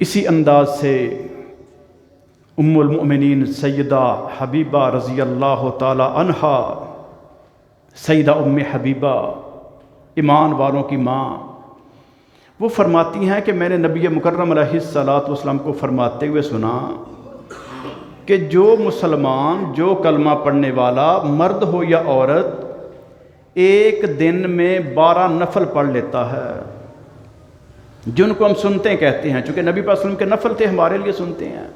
اسی انداز سے ام المؤمنین سیدہ حبیبہ رضی اللہ تعالی عنہا، سیدہ ام حبیبہ، ایمان والوں کی ماں، وہ فرماتی ہیں کہ میں نے نبی مکرم علیہ الصلاۃ والسلام کو فرماتے ہوئے سنا کہ جو مسلمان، جو کلمہ پڑھنے والا مرد ہو یا عورت، ایک دن میں 12 نفل پڑھ لیتا ہے، جن کو ہم سنتیں کہتے ہیں، چونکہ نبی پاک صلی اللہ علیہ وسلم کے نفل تھے، ہمارے لیے سنتے ہیں،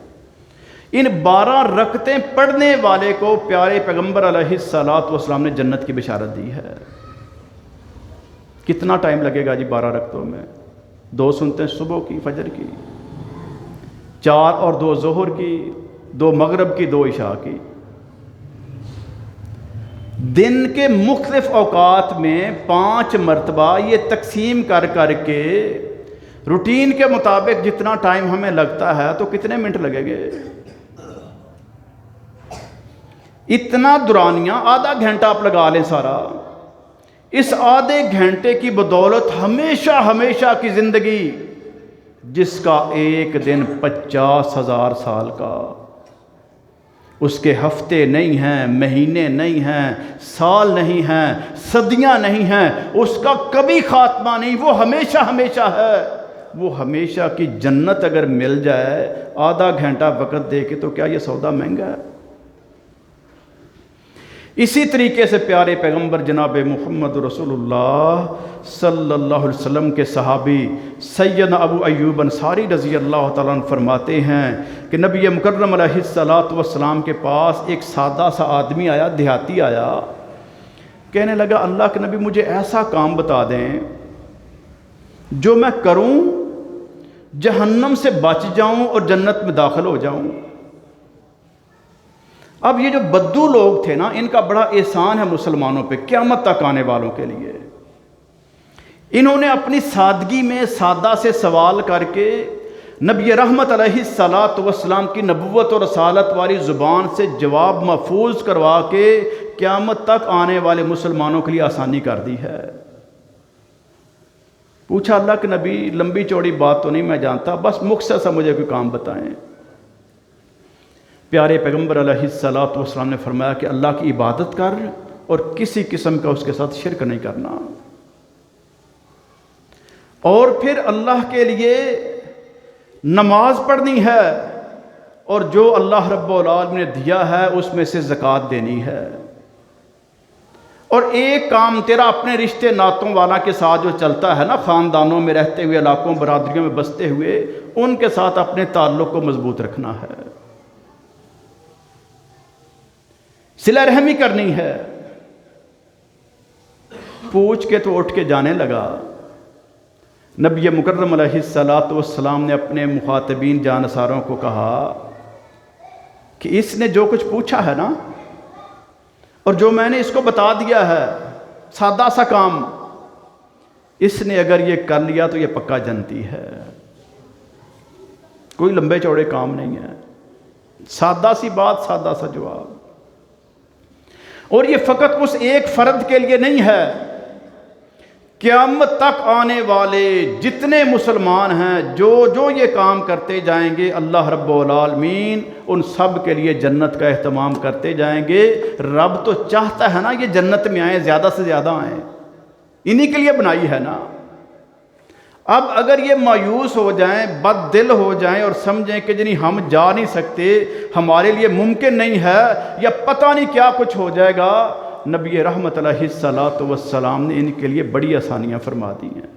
ان 12 رکعتیں پڑھنے والے کو پیارے پیغمبر علیہ الصلاۃ والسلام نے جنت کی بشارت دی ہے۔ کتنا ٹائم لگے گا جی 12 رکعتوں میں؟ 2 سنتیں صبح کی، فجر کی، 4 اور 2 ظہر کی، 2 مغرب کی، 2 عشاء کی۔ دن کے مختلف اوقات میں 5 مرتبہ یہ تقسیم کر کر کے روٹین کے مطابق جتنا ٹائم ہمیں لگتا ہے تو کتنے منٹ لگیں گے؟ اتنا دورانیہ آدھا گھنٹہ آپ لگا لیں سارا، اس آدھے گھنٹے کی بدولت ہمیشہ ہمیشہ کی زندگی، جس کا ایک دن 50,000 سال کا، اس کے ہفتے نہیں ہیں، مہینے نہیں ہیں، سال نہیں ہیں، صدیاں نہیں ہیں، اس کا کبھی خاتمہ نہیں، وہ ہمیشہ ہمیشہ ہے۔ وہ ہمیشہ کی جنت اگر مل جائے آدھا گھنٹہ وقت دے کے، تو کیا یہ سودا مہنگا ہے؟ اسی طریقے سے پیارے پیغمبر جناب محمد رسول اللہ صلی اللہ علیہ وسلم کے صحابی سیدنا ابو ایوب انصاری رضی اللہ تعالیٰ عنہ فرماتے ہیں کہ نبی مکرم علیہ الصلاۃ والسلام کے پاس ایک سادہ سا آدمی آیا، دیہاتی آیا، کہنے لگا اللہ کے نبی مجھے ایسا کام بتا دیں جو میں کروں جہنم سے بچ جاؤں اور جنت میں داخل ہو جاؤں۔ اب یہ جو بدو لوگ تھے نا، ان کا بڑا احسان ہے مسلمانوں پہ قیامت تک آنے والوں کے لیے۔ انہوں نے اپنی سادگی میں سادہ سے سوال کر کے نبی رحمت علیہ الصلاۃ والسلام کی نبوت اور رسالت والی زبان سے جواب محفوظ کروا کے قیامت تک آنے والے مسلمانوں کے لیے آسانی کر دی ہے۔ پوچھا اللہ کے نبی لمبی چوڑی بات تو نہیں میں جانتا، بس مختصر سا مجھے کوئی کام بتائیں۔ پیارے پیغمبر علیہ الصلاۃ والسلام نے فرمایا کہ اللہ کی عبادت کر اور کسی قسم کا اس کے ساتھ شرک نہیں کرنا، اور پھر اللہ کے لیے نماز پڑھنی ہے، اور جو اللہ رب العالمین نے دیا ہے اس میں سے زکوٰۃ دینی ہے، اور ایک کام تیرا اپنے رشتے ناتوں والا کے ساتھ جو چلتا ہے نا، خاندانوں میں رہتے ہوئے، علاقوں برادریوں میں بستے ہوئے، ان کے ساتھ اپنے تعلق کو مضبوط رکھنا ہے، صلہ رحمی کرنی ہے۔ پوچھ کے تو اٹھ کے جانے لگا۔ نبی مکرم علیہ الصلاۃ والسلام نے اپنے مخاطبین جانصاروں کو کہا کہ اس نے جو کچھ پوچھا ہے نا، اور جو میں نے اس کو بتا دیا ہے سادہ سا کام، اس نے اگر یہ کر لیا تو یہ پکا جنتی ہے۔ کوئی لمبے چوڑے کام نہیں ہے، سادہ سی بات، سادہ سا جواب۔ اور یہ فقط اس ایک فرد کے لیے نہیں ہے، قیامت تک آنے والے جتنے مسلمان ہیں جو یہ کام کرتے جائیں گے، اللہ رب العالمین ان سب کے لیے جنت کا اہتمام کرتے جائیں گے۔ رب تو چاہتا ہے نا یہ جنت میں آئیں، زیادہ سے زیادہ آئیں، انہی کے لیے بنائی ہے نا۔ اب اگر یہ مایوس ہو جائیں، بد دل ہو جائیں اور سمجھیں کہ جنہیں ہم جا نہیں سکتے، ہمارے لیے ممکن نہیں ہے، یا پتہ نہیں کیا کچھ ہو جائے گا، نبی رحمت علیہ الصلاۃ والسلام نے ان کے لیے بڑی آسانیاں فرما دی ہیں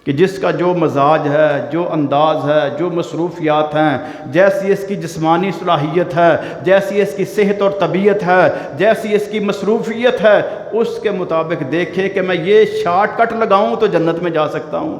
کہ جس کا جو مزاج ہے، جو انداز ہے، جو مصروفیات ہیں، جیسی اس کی جسمانی صلاحیت ہے، جیسی اس کی صحت اور طبیعت ہے، جیسی اس کی مصروفیت ہے، اس کے مطابق دیکھے کہ میں یہ شارٹ کٹ لگاؤں تو جنت میں جا سکتا ہوں،